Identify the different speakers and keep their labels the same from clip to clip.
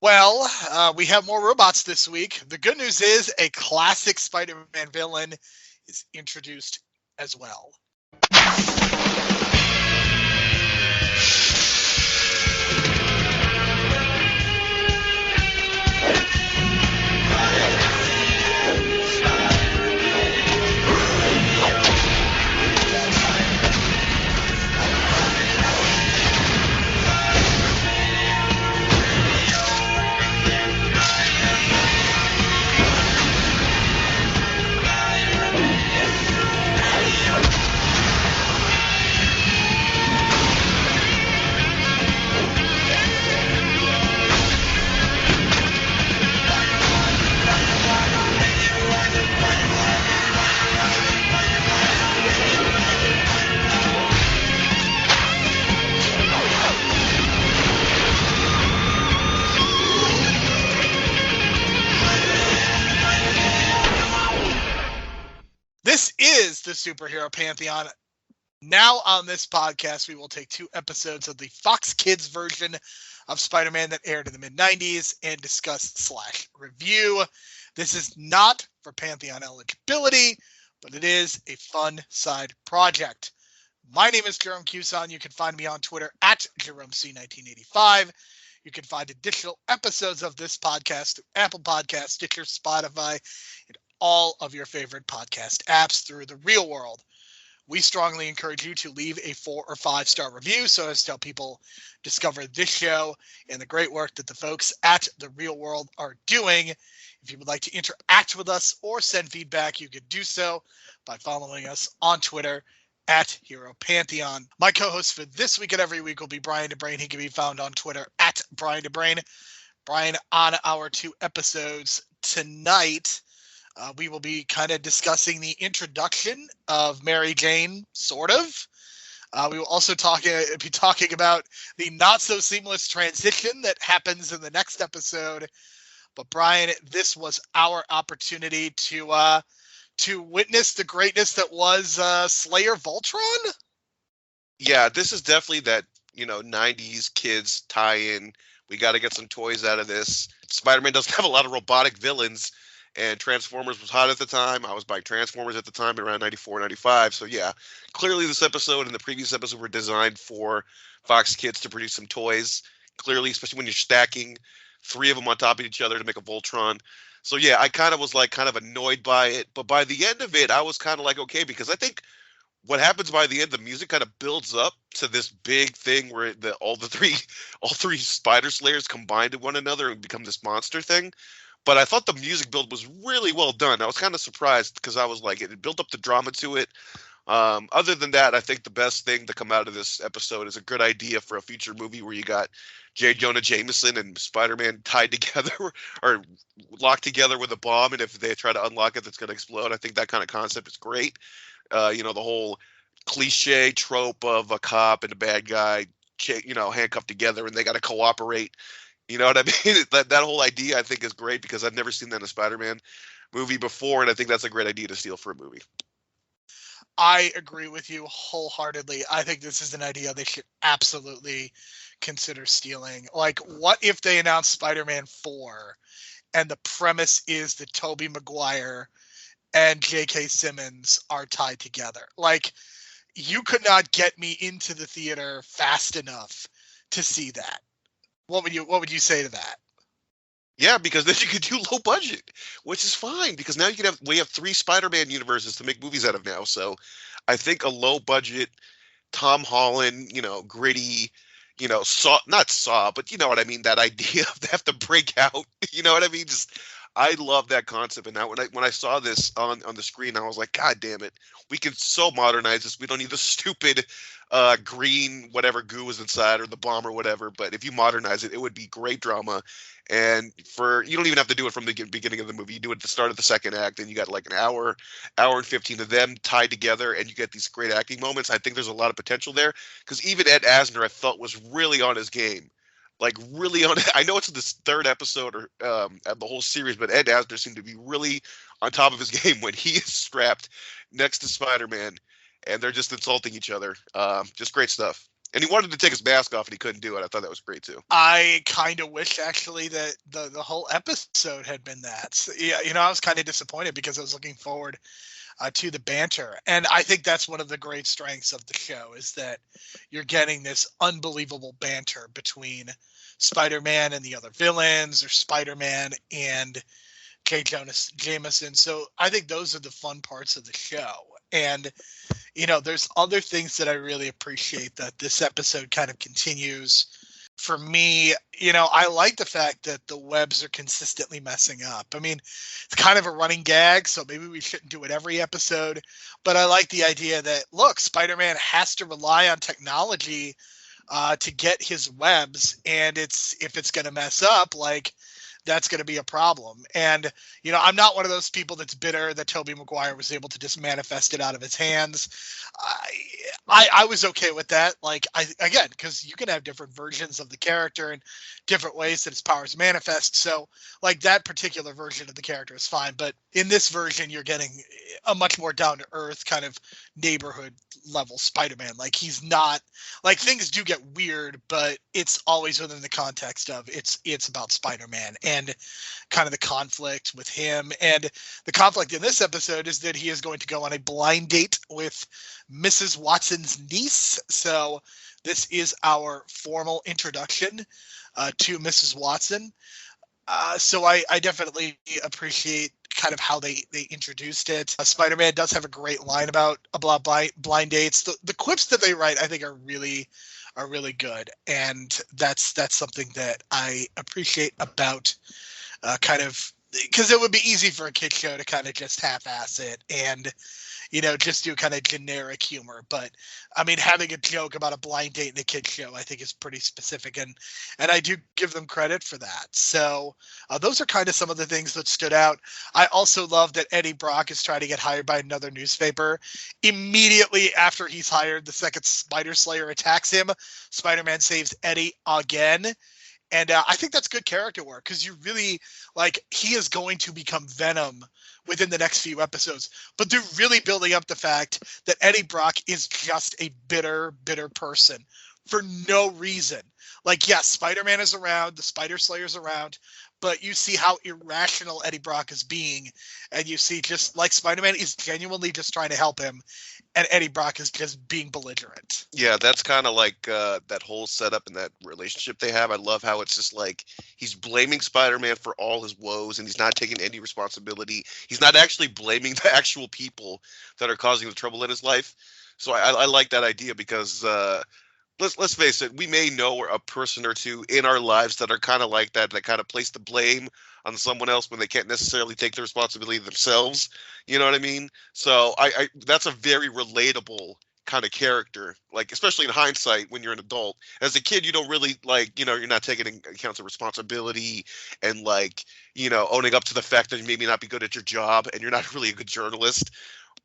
Speaker 1: Well, we have more robots this week. The good news is a classic Spider-Man villain is introduced as well. This is the Superhero Pantheon. Now on this podcast, we will take 2 episodes of the Fox Kids version of Spider-Man that aired in the mid-90s and discuss/review. This is not for Pantheon eligibility, but it is a fun side project. My name is Jerome Cuson. You can find me on Twitter at JeromeC1985. You can find additional episodes of this podcast through Apple Podcasts, Stitcher, Spotify, and all of your favorite podcast apps through The Real World. We strongly encourage you to leave a 4 or 5-star review so as to help people discover this show and the great work that the folks at The Real World are doing. If you would like to interact with us or send feedback, you could do so by following us on Twitter at Hero Pantheon. My co-host for this week and every week will be Brian DeBrain. He can be found on Twitter at Brian DeBrain. Brian, on our 2 episodes tonight, we will be kind of discussing the introduction of Mary Jane, sort of. We will also be talking about the not-so-seamless transition that happens in the next episode. But Brian, this was our opportunity to witness the greatness that was Slayer Voltron.
Speaker 2: Yeah, this is definitely that, 90s kids tie-in. We got to get some toys out of this. Spider-Man doesn't have a lot of robotic villains. And Transformers was hot at the time. I was buying Transformers at the time, around 94, 95. So, yeah, clearly this episode and the previous episode were designed for Fox Kids to produce some toys. Clearly, especially when you're stacking 3 of them on top of each other to make a Voltron. So, yeah, I kind of was kind of annoyed by it. But by the end of it, I was kind of like, okay, because I think what happens by the end, the music kind of builds up to this big thing where all three Spider Slayers combine to one another and become this monster thing. But I thought the music build was really well done. I was kind of surprised because I was like, it built up the drama to it. Other than that, I think the best thing to come out of this episode is a good idea for a future movie where you got J. Jonah Jameson and Spider-Man tied together or locked together with a bomb. And if they try to unlock it, that's going to explode. I think that kind of concept is great. The whole cliche trope of a cop and a bad guy, handcuffed together and they got to cooperate. You know what I mean? That whole idea I think is great because I've never seen that in a Spider-Man movie before, and I think that's a great idea to steal for a movie.
Speaker 1: I agree with you wholeheartedly. I think this is an idea they should absolutely consider stealing. Like, what if they announced Spider-Man 4 and the premise is that Tobey Maguire and J.K. Simmons are tied together? Like, you could not get me into the theater fast enough to see that. What would you say to that?
Speaker 2: Yeah, because then you could do low budget, which is fine because now we have 3 Spider-Man universes to make movies out of now. So I think a low budget Tom Holland, gritty, not Saw, but you know what I mean, that idea of they have to break out, you know what I mean? Just I love that concept. And now when I saw this on the screen, I was like, God damn it, we can so modernize this. We don't need the stupid green whatever goo is inside or the bomb or whatever. But if you modernize it, it would be great drama. And you don't even have to do it from the beginning of the movie. You do it at the start of the second act, and you got like an hour and 15 of them tied together, and you get these great acting moments. I think there's a lot of potential there because even Ed Asner, I felt, was really on his game. Like really on it. I know it's this 3rd episode or of the whole series, but Ed Asner seemed to be really on top of his game when he is strapped next to Spider-Man and they're just insulting each other. Just great stuff. And he wanted to take his mask off, and he couldn't do it. I thought that was great too.
Speaker 1: I kind of wish actually that the whole episode had been that. So, yeah, I was kind of disappointed because I was looking forward to the banter, and I think that's one of the great strengths of the show is that you're getting this unbelievable banter between Spider-Man and the other villains, or Spider-Man and Jameson. So I think those are the fun parts of the show. And there's other things that I really appreciate that this episode kind of continues. For me, I like the fact that the webs are consistently messing up. I mean, it's kind of a running gag, so maybe we shouldn't do it every episode. But I like the idea that, look, Spider-Man has to rely on technology to get his webs. And if it's going to mess up, like, that's going to be a problem. And, I'm not one of those people that's bitter that Tobey Maguire was able to just manifest it out of his hands. I was okay with that. Like, again, because you can have different versions of the character and different ways that his powers manifest. So, like, that particular version of the character is fine. But in this version, you're getting a much more down-to-earth kind of neighborhood level Spider-Man. Like, he's not, like, things do get weird, but it's always within the context of it's about Spider-Man and kind of the conflict with him. And the conflict in this episode is that he is going to go on a blind date with Mrs. Watson's niece. So this is our formal introduction to Mrs. Watson. So I definitely appreciate kind of how they introduced it. Spider-Man does have a great line about blind dates. The quips that they write, I think, are really good, and that's something that I appreciate about kind of, because it would be easy for a kid show to kind of just half-ass it and just do kind of generic humor. But I mean, having a joke about a blind date in a kid show, I think, is pretty specific, and I do give them credit for that. So those are kind of some of the things that stood out. I also love that Eddie Brock is trying to get hired by another newspaper. Immediately after he's hired, the second Spider Slayer attacks him. Spider-Man saves Eddie again. And I think that's good character work, because you really, like, he is going to become Venom within the next few episodes. But they're really building up the fact that Eddie Brock is just a bitter person for no reason. Like, yes, Spider-Man is around, the Spider Slayer's around, but you see how irrational Eddie Brock is being, and you see just like Spider-Man is genuinely just trying to help him, and Eddie Brock is just being belligerent.
Speaker 2: Yeah, that's kind of like that whole setup and that relationship they have. I love how it's just like he's blaming Spider-Man for all his woes, and he's not taking any responsibility. He's not actually blaming the actual people that are causing the trouble in his life. So I like that idea, because let's face it, we may know a person or two in our lives that are kind of like that kind of place the blame on someone else when they can't necessarily take the responsibility themselves. You know what I mean? So I that's a very relatable kind of character, like, especially in hindsight when you're an adult. As a kid, you don't really, like, you're not taking into account the responsibility and, like, owning up to the fact that you maybe not be good at your job and you're not really a good journalist.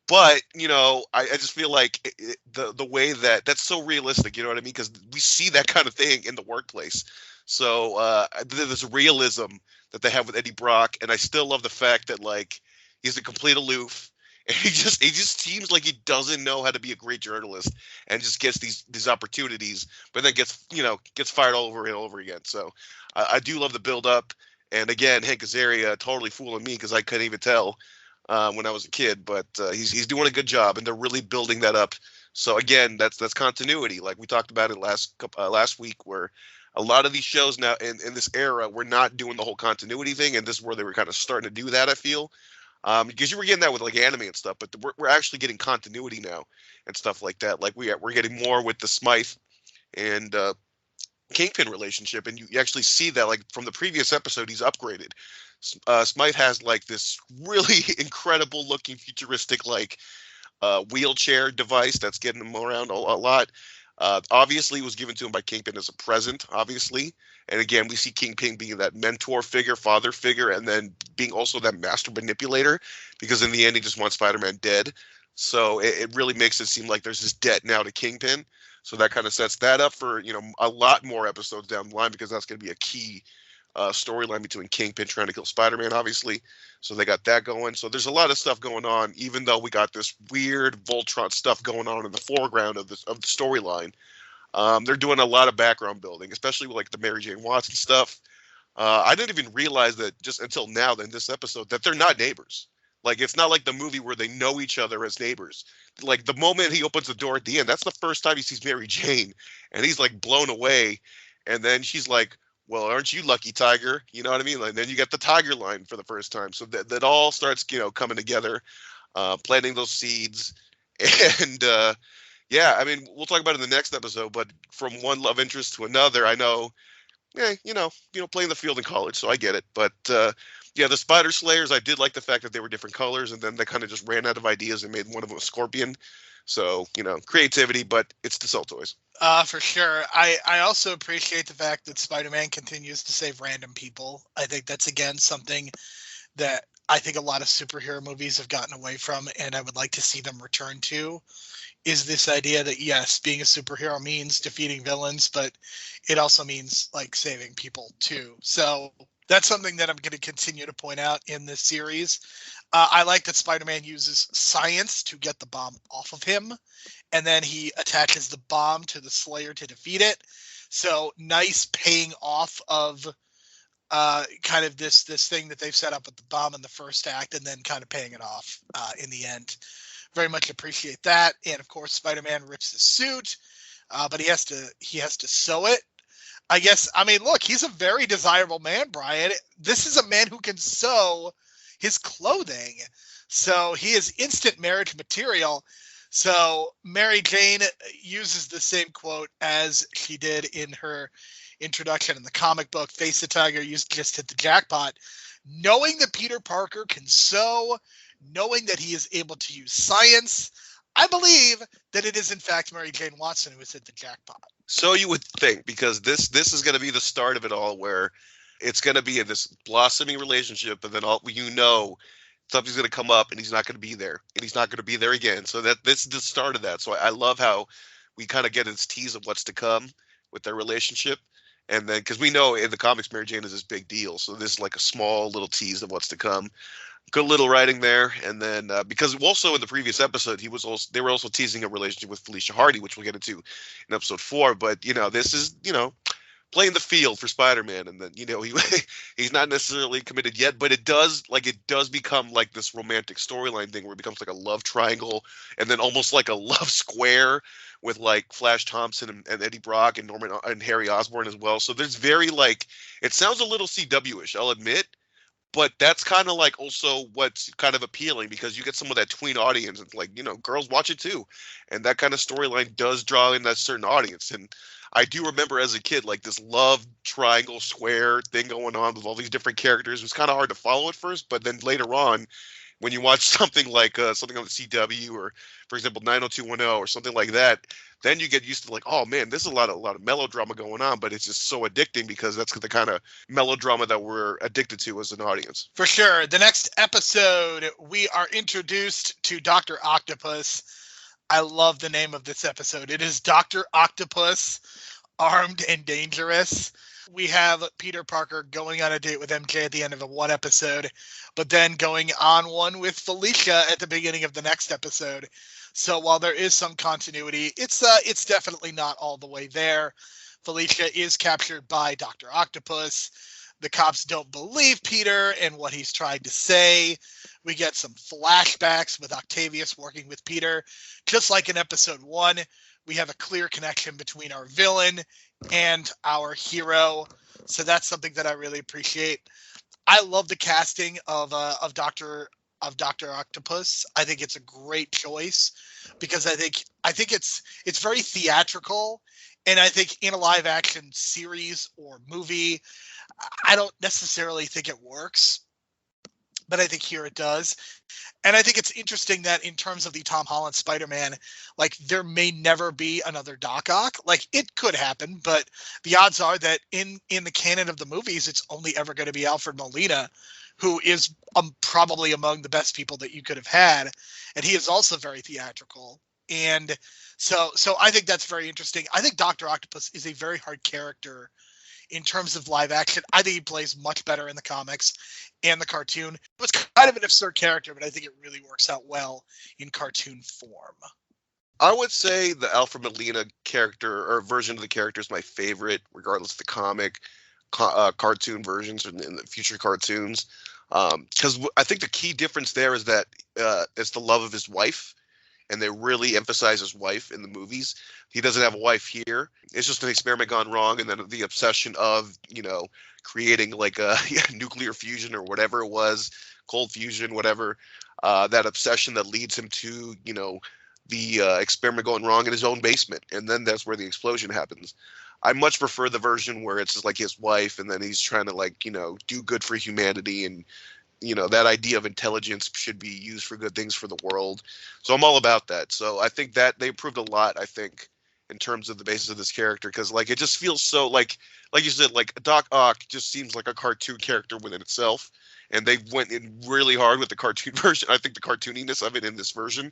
Speaker 2: But, I just feel like the way that's so realistic, you know what I mean? Because we see that kind of thing in the workplace. So there's a realism that they have with Eddie Brock, and I still love the fact that, like, he's a complete aloof, and he just seems like he doesn't know how to be a great journalist, and just gets these opportunities, but then gets fired all over and over again. So I do love the build up, and again, Hank Azaria totally fooling me, because I couldn't even tell when I was a kid, but he's doing a good job, and they're really building that up. So again, that's continuity, like we talked about it last week, where a lot of these shows now in this era, we're not doing the whole continuity thing, and this is where they were kind of starting to do that, I feel, because you were getting that with, like, anime and stuff, but we're actually getting continuity now and stuff like that. Like we're getting more with the Smythe and Kingpin relationship, and you actually see that, like, from the previous episode, he's upgraded. Smythe has, like, this really incredible looking futuristic, like, wheelchair device that's getting him around a lot. Obviously, it was given to him by Kingpin as a present, obviously. And again, we see Kingpin being that mentor figure, father figure, and then being also that master manipulator, because in the end, he just wants Spider-Man dead. So it really makes it seem like there's this debt now to Kingpin. So that kind of sets that up for, a lot more episodes down the line, because that's going to be a key storyline between Kingpin trying to kill Spider-Man, obviously. So they got that going. So there's a lot of stuff going on, even though we got this weird Voltron stuff going on in the foreground of the storyline. They're doing a lot of background building, especially with like the Mary Jane Watson stuff. I didn't even realize that just until now, in this episode, that they're not neighbors. Like, it's not like the movie where they know each other as neighbors. Like, the moment he opens the door at the end, that's the first time he sees Mary Jane, and he's like blown away. And then she's like, "Well, aren't you lucky, Tiger?" You know what I mean? Like, then you get the Tiger line for the first time. So that all starts, coming together, planting those seeds. And yeah, I mean, we'll talk about it in the next episode. But from one love interest to another, I know. Yeah, playing the field in college, so I get it. But yeah, the Spider Slayers, I did like the fact that they were different colors, and then they kind of just ran out of ideas and made one of them a scorpion. So, creativity, but it's the Cell Toys.
Speaker 1: For sure. I also appreciate the fact that Spider-Man continues to save random people. I think that's, again, something that I think a lot of superhero movies have gotten away from, and I would like to see them return to, is this idea that, yes, being a superhero means defeating villains, but it also means, like, saving people, too. So that's something that I'm going to continue to point out in this series. I like that Spider-Man uses science to get the bomb off of him, and then he attaches the bomb to the Slayer to defeat it. So nice paying off of kind of this thing that they've set up with the bomb in the first act, and then kind of paying it off in the end. Very much appreciate that. And of course, Spider-Man rips his suit, but he has to sew it. I guess, I mean, look, he's a very desirable man, Brian. This is a man who can sew his clothing. So he is instant marriage material. So Mary Jane uses the same quote as she did in her introduction in the comic book. Face the Tiger, you just hit the jackpot. Knowing that Peter Parker can sew, knowing that he is able to use science, I believe that it is, in fact, Mary Jane Watson who has hit the jackpot.
Speaker 2: So you would think, because this is going to be the start of it all, where it's going to be in this blossoming relationship, and then something's going to come up, and he's not going to be there, and he's not going to be there again. So that this is the start of that. So I love how we kind of get this tease of what's to come with their relationship. And then, because we know in the comics, Mary Jane is this big deal. So this is like a small little tease of what's to come. Good little writing there. And then, because also in the previous episode, they were also teasing a relationship with Felicia Hardy, which we'll get into in episode 4. But, this is, playing the field for Spider-Man. And then, he's not necessarily committed yet, but it does become like this romantic storyline thing where it becomes like a love triangle, and then almost like a love square with like Flash Thompson and Eddie Brock and Norman and Harry Osborn as well. So there's very it sounds a little CW-ish, I'll admit, but that's kind of like also what's kind of appealing, because you get some of that tween audience, and like, girls watch it too. And that kind of storyline does draw in that certain audience. And I do remember as a kid, like this love triangle square thing going on with all these different characters. It was kind of hard to follow at first, but then later on, when you watch something like something on the CW, or for example 90210 or something like that, then you get used to like, oh man, there's a lot of melodrama going on, but it's just so addicting because that's the kind of melodrama that we're addicted to as an audience.
Speaker 1: For sure. The next episode, we are introduced to Dr. Octopus. I love the name of this episode. It is Dr. Octopus, Armed and Dangerous. We have Peter Parker going on a date with MJ at the end of one episode, but then going on one with Felicia at the beginning of the next episode. So while there is some continuity, it's definitely not all the way there. Felicia is captured by Dr. Octopus. The cops don't believe Peter and what he's tried to say. We get some flashbacks with Octavius working with Peter. Just like in episode 1, we have a clear connection between our villain and our hero. So that's something that I really appreciate. I love the casting of Dr. Octopus. I think it's a great choice because I think it's very theatrical, and I think in a live action series or movie, I don't necessarily think it works, but I think here it does. And I think it's interesting that in terms of the Tom Holland Spider-Man, like there may never be another Doc Ock. Like it could happen, but the odds are that in the canon of the movies, it's only ever going to be Alfred Molina, who is probably among the best people that you could have had. And he is also very theatrical. And so I think that's very interesting. I think Dr. Octopus is a very hard character in terms of live action. I think he plays much better in the comics and the cartoon. It was kind of an absurd character, but I think it really works out well in cartoon form.
Speaker 2: I would say the Alfred Molina character or version of the character is my favorite, regardless of the comic, cartoon versions and the future cartoons. Because I think the key difference there is that it's the love of his wife, and they really emphasize his wife in the movies. He doesn't have a wife here. It's just an experiment gone wrong, and then the obsession of creating like a nuclear fusion or whatever it was, cold fusion, whatever. That obsession that leads him to the experiment going wrong in his own basement, and then that's where the explosion happens. I much prefer the version where it's just like his wife, and then he's trying to do good for humanity, and that idea of intelligence should be used for good things for the world. So I'm all about that. So I think that they improved a lot, I think, in terms of the basis of this character, because it just feels so like you said, like Doc Ock just seems like a cartoon character within itself, and they went in really hard with the cartoon version. I think the cartooniness of it in this version,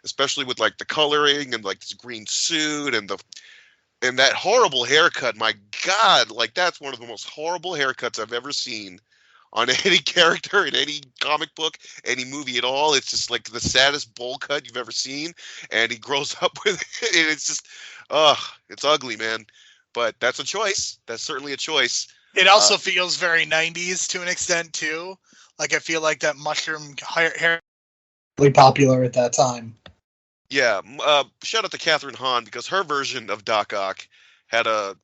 Speaker 2: especially with like the coloring and like this green suit and that horrible haircut. My God, like that's one of the most horrible haircuts I've ever seen on any character in any comic book, any movie at all. It's just like the saddest bowl cut you've ever seen, and he grows up with it, and it's just, it's ugly, man. But that's a choice. That's certainly a choice.
Speaker 1: It also feels very 90s to an extent too. Like I feel like that mushroom hair really popular at that time.
Speaker 2: Yeah, shout out to Catherine Hahn, because her version of Doc Ock had a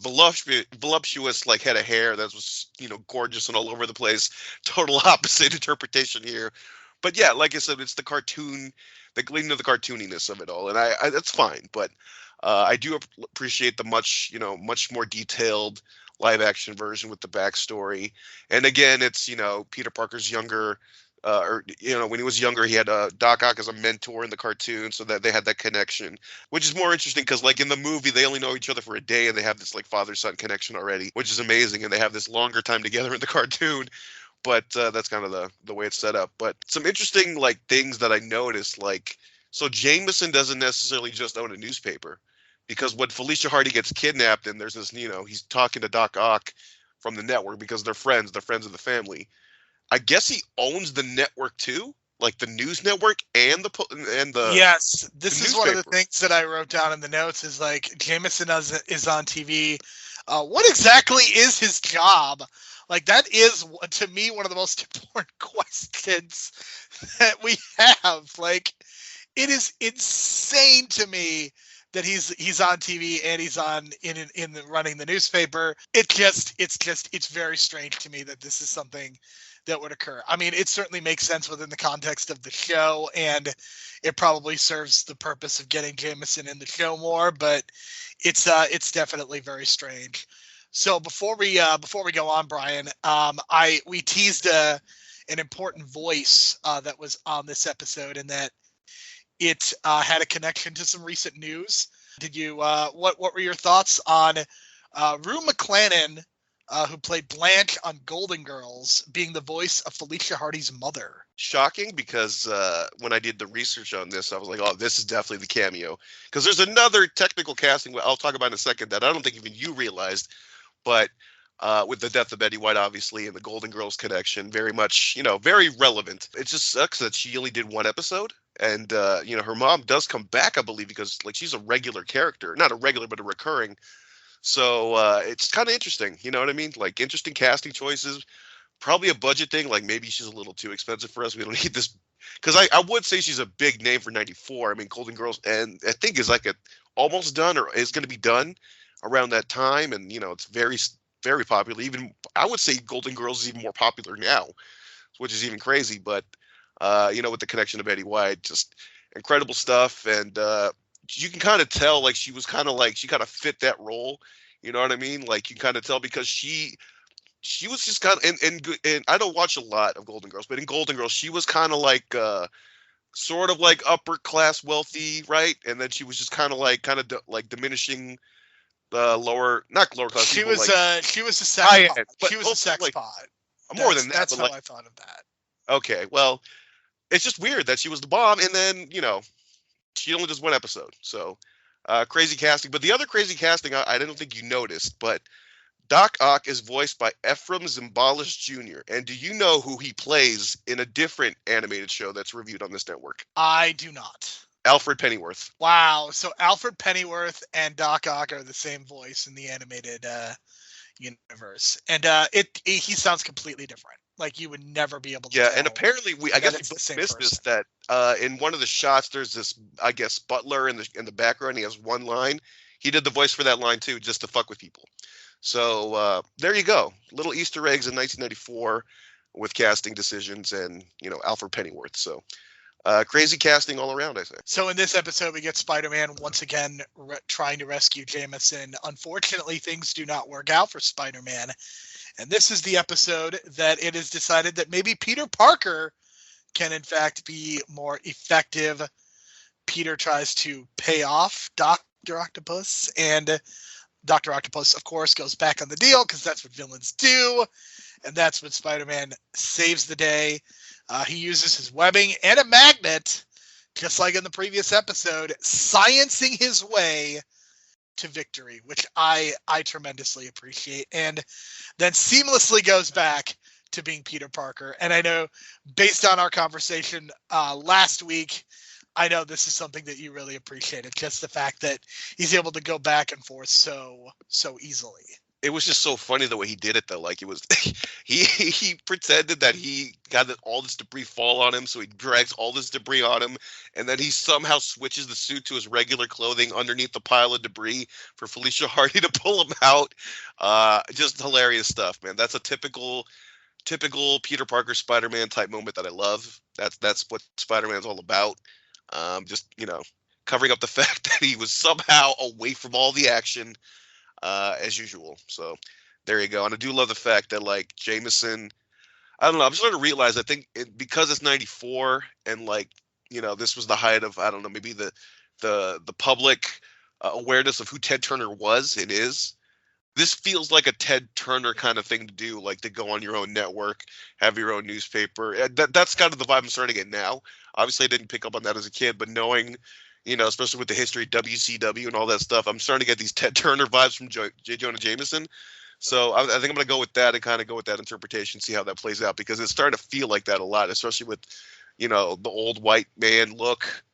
Speaker 2: voluptuous like head of hair that was gorgeous and all over the place. Total opposite interpretation here, but yeah, like I said, it's the cartoon, the gleaming of the cartooniness of it all, and I that's fine. But I do appreciate the much more detailed live action version with the backstory. And again, it's Peter Parker's younger. Or when he was younger, he had Doc Ock as a mentor in the cartoon, so that they had that connection, which is more interesting because, like in the movie, they only know each other for a day, and they have this like father-son connection already, which is amazing, and they have this longer time together in the cartoon. But that's kind of the way it's set up. But some interesting like things that I noticed, like so Jameson doesn't necessarily just own a newspaper, because when Felicia Hardy gets kidnapped, and there's this he's talking to Doc Ock from the network because they're friends of the family. I guess he owns the network too, like the news network and the
Speaker 1: Yes, this is one of the
Speaker 2: newspaper.
Speaker 1: things that I wrote down in the notes. Is like Jameson is on TV. What exactly is his job? Like that is to me one of the most important questions that we have. Like it is insane to me that he's on TV and he's on in the running the newspaper. It's very strange to me that this is something that would occur. I mean, it certainly makes sense within the context of the show, and it probably serves the purpose of getting Jameson in the show more, but it's definitely very strange. So before we go on, Brian, we teased an important voice that was on this episode, and that it had a connection to some recent news. Did you what were your thoughts on Rue McClanahan, who played Blanche on Golden Girls, being the voice of Felicia Hardy's mother?
Speaker 2: Shocking, because when I did the research on this, I was like, oh, this is definitely the cameo. Because there's another technical casting I'll talk about in a second that I don't think even you realized, but with the death of Betty White, obviously, and the Golden Girls connection, very much, very relevant. It just sucks that she only did one episode. And, her mom does come back, I believe, because like she's a regular character, not a regular, but a recurring. So it's kind of interesting. You know what I mean? Like interesting casting choices, probably a budget thing. Like maybe she's a little too expensive for us. We don't need this. Because I would say she's a big name for 94. I mean, Golden Girls, and I think is like almost done or is going to be done around that time. And, it's very, very popular. Even I would say Golden Girls is even more popular now, which is even crazy. But, with the connection to Betty White, just incredible stuff. And you can kind of tell, like, she kind of fit that role. You know what I mean? Like, you kind of tell because she was just kind of, and I don't watch a lot of Golden Girls, but in Golden Girls, she was kind of like, sort of like upper class wealthy, right? And then she was just kind of like diminishing lower, not lower class.
Speaker 1: She
Speaker 2: people,
Speaker 1: was
Speaker 2: like,
Speaker 1: she was a sex pot.
Speaker 2: but
Speaker 1: She was a sex
Speaker 2: like,
Speaker 1: pot.
Speaker 2: More than that.
Speaker 1: That's
Speaker 2: but
Speaker 1: how I thought of that.
Speaker 2: Okay, well, it's just weird that she was the bomb, and then she only does one episode. So crazy casting. But the other crazy casting, I don't think you noticed, but Doc Ock is voiced by Ephraim Zimbalist Jr. And do you know who he plays in a different animated show that's reviewed on this network?
Speaker 1: I do not.
Speaker 2: Alfred Pennyworth.
Speaker 1: Wow. So Alfred Pennyworth and Doc Ock are the same voice in the animated universe, and he sounds completely different. Like you would never be able to
Speaker 2: Yeah,
Speaker 1: tell
Speaker 2: and apparently I guess we
Speaker 1: it's the
Speaker 2: both
Speaker 1: same
Speaker 2: missed this,
Speaker 1: person.
Speaker 2: that in one of the shots there's this, I guess, butler in the background. He has one line. He did the voice for that line too, just to fuck with people. So there you go, little Easter eggs in 1994 with casting decisions and Alfred Pennyworth. So crazy casting all around, I say.
Speaker 1: So in this episode, we get Spider-Man once again trying to rescue Jameson. Unfortunately, things do not work out for Spider-Man. And this is the episode that it is decided that maybe Peter Parker can in fact be more effective. Peter tries to pay off Dr. Octopus, and Dr. Octopus, of course, goes back on the deal because that's what villains do. And that's when Spider-Man saves the day. He uses his webbing and a magnet, just like in the previous episode, sciencing his way to victory, which I tremendously appreciate, and then seamlessly goes back to being Peter Parker. And I know, based on our conversation last week, I know this is something that you really appreciated, just the fact that he's able to go back and forth so easily.
Speaker 2: It was just so funny the way he did it, though. Like, it was he pretended that he got all this debris fall on him, so he drags all this debris on him, and then he somehow switches the suit to his regular clothing underneath the pile of debris for Felicia Hardy to pull him out. Just hilarious stuff, man. That's a typical Peter Parker Spider-Man type moment that I love. That's what Spider-Man's all about. Just covering up the fact that he was somehow away from all the action. As usual. So there you go. And I do love the fact that, like, Jameson, I don't know, I'm starting to realize, I think because it's 94 and, like, this was the height of, I don't know, maybe the public awareness of who Ted Turner was and is. This feels like a Ted Turner kind of thing to do, like to go on your own network, have your own newspaper. That's kind of the vibe I'm starting to get now. Obviously, I didn't pick up on that as a kid, but knowing, especially with the history of WCW and all that stuff, I'm starting to get these Ted Turner vibes from J. Jonah Jameson. So I think I'm going to go with that and kind of go with that interpretation, see how that plays out, because it's starting to feel like that a lot, especially with, the old white man look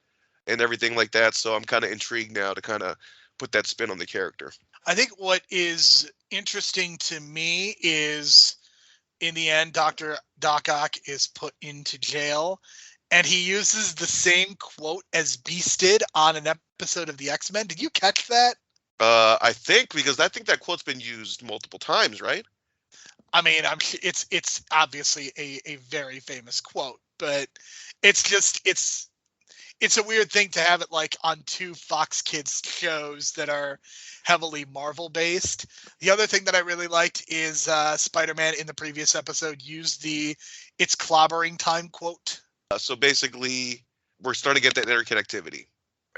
Speaker 2: and everything like that. So I'm kind of intrigued now to kind of put that spin on the character.
Speaker 1: I think what is interesting to me is, in the end, Doc Ock is put into jail, and he uses the same quote as Beast did on an episode of the X-Men. Did you catch that?
Speaker 2: I think, because I think that quote's been used multiple times, right?
Speaker 1: I mean, it's obviously a very famous quote, but it's a weird thing to have it like on two Fox Kids shows that are heavily Marvel based. The other thing that I really liked is Spider-Man in the previous episode used the "It's clobbering time" quote.
Speaker 2: So basically, we're starting to get that interconnectivity.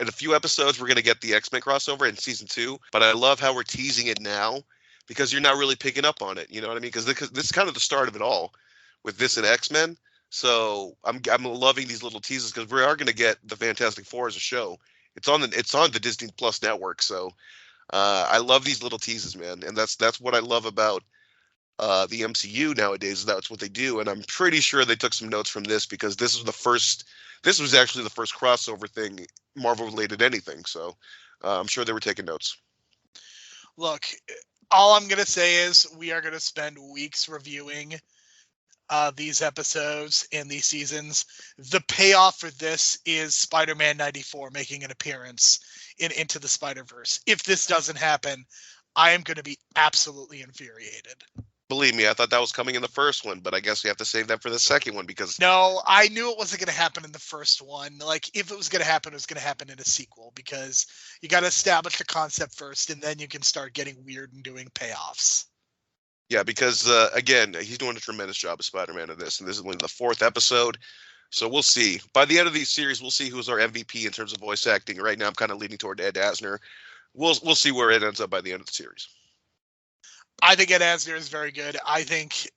Speaker 2: In a few episodes, we're going to get the X-Men crossover in season 2, but I love how we're teasing it now, because you're not really picking up on it. You know what I mean? Because this is kind of the start of it all with this and X-Men. So I'm loving these little teases, because we are going to get the Fantastic Four as a show. It's on the Disney Plus network. So I love these little teases, man, and that's what I love about the MCU nowadays. Is that's what they do, and I'm pretty sure they took some notes from this, because this was actually the first crossover thing, Marvel related anything. So I'm sure they were taking notes.
Speaker 1: Look, all I'm going to say is we are going to spend weeks reviewing these episodes and these seasons. The payoff for this is Spider-Man 94 making an appearance in Into the Spider-Verse. If this doesn't happen, I am going to be absolutely infuriated.
Speaker 2: Believe me, I thought that was coming in the first one, but I guess we have to save that for the second one, because...
Speaker 1: No, I knew it wasn't going to happen in the first one. Like, if it was going to happen, it was going to happen in a sequel, because you got to establish the concept first, and then you can start getting weird and doing payoffs.
Speaker 2: Yeah, because, again, he's doing a tremendous job of Spider-Man in this, and this is only the 4th episode, so we'll see. By the end of these series, we'll see who's our MVP in terms of voice acting. Right now, I'm kind of leaning toward Ed Asner. We'll see where it ends up by the end of the series.
Speaker 1: I think Ed Asner is very good. I think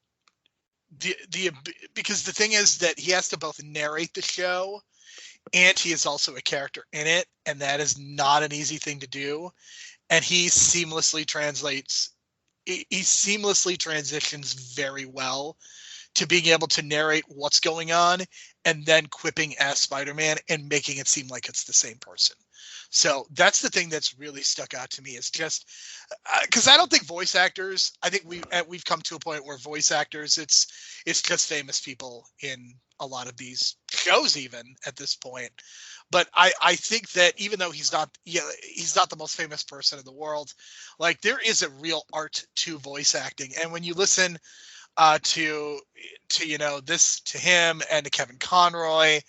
Speaker 1: because the thing is that he has to both narrate the show and he is also a character in it, and that is not an easy thing to do. And he seamlessly transitions very well to being able to narrate what's going on and then quipping as Spider-Man and making it seem like it's the same person. So that's the thing that's really stuck out to me, is just because I don't think voice actors, I think we've come to a point where voice actors, it's just famous people in a lot of these shows even at this point. But I think that even though he's not the most famous person in the world, like, there is a real art to voice acting. And when you listen to him and to Kevin Conroy,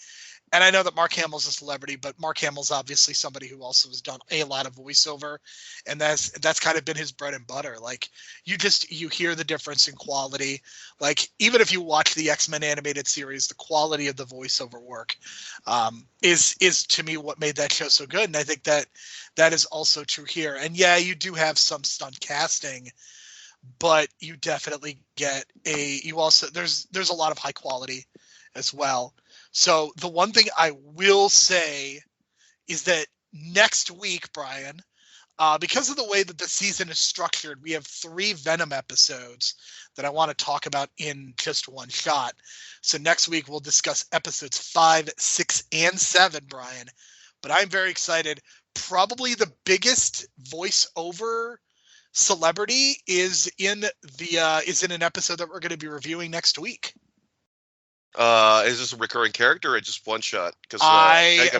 Speaker 1: and I know that Mark Hamill's a celebrity, but Mark Hamill's obviously somebody who also has done a lot of voiceover, and that's kind of been his bread and butter. Like, you hear the difference in quality. Like, even if you watch the X-Men animated series, the quality of the voiceover work is to me what made that show so good. And I think that is also true here. And yeah, you do have some stunt casting, but you definitely get there's a lot of high quality as well. So the one thing I will say is that next week, Brian, because of the way that the season is structured, we have 3 Venom episodes that I want to talk about in just one shot. So next week we'll discuss episodes 5, 6, and 7, Brian. But I'm very excited. Probably the biggest voiceover celebrity is in an episode that we're going to be reviewing next week.
Speaker 2: Is this a recurring character or just one shot? Because
Speaker 1: I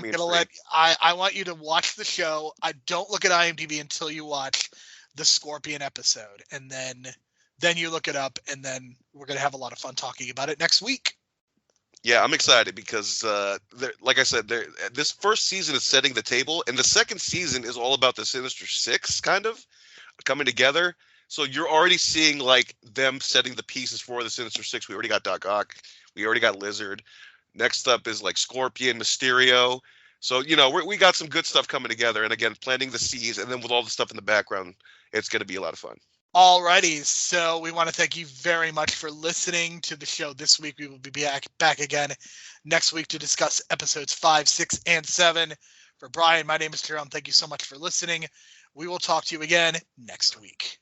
Speaker 1: want you to watch the show. I don't look at IMDb until you watch the Scorpion episode, and then you look it up, and then we're gonna have a lot of fun talking about it next week.
Speaker 2: Yeah, I'm excited because, like I said, this first season is setting the table, and the second season is all about the Sinister Six kind of coming together. So you're already seeing like them setting the pieces for the Sinister Six. We already got Doc Ock. We already got Lizard. Next up is like Scorpion, Mysterio. So, we got some good stuff coming together. And again, planting the seeds, and then with all the stuff in the background, it's going to be a lot of fun.
Speaker 1: Alrighty, so we want to thank you very much for listening to the show this week. We will be back again next week to discuss episodes 5, 6, and 7. For Brian, my name is Jerome. Thank you so much for listening. We will talk to you again next week.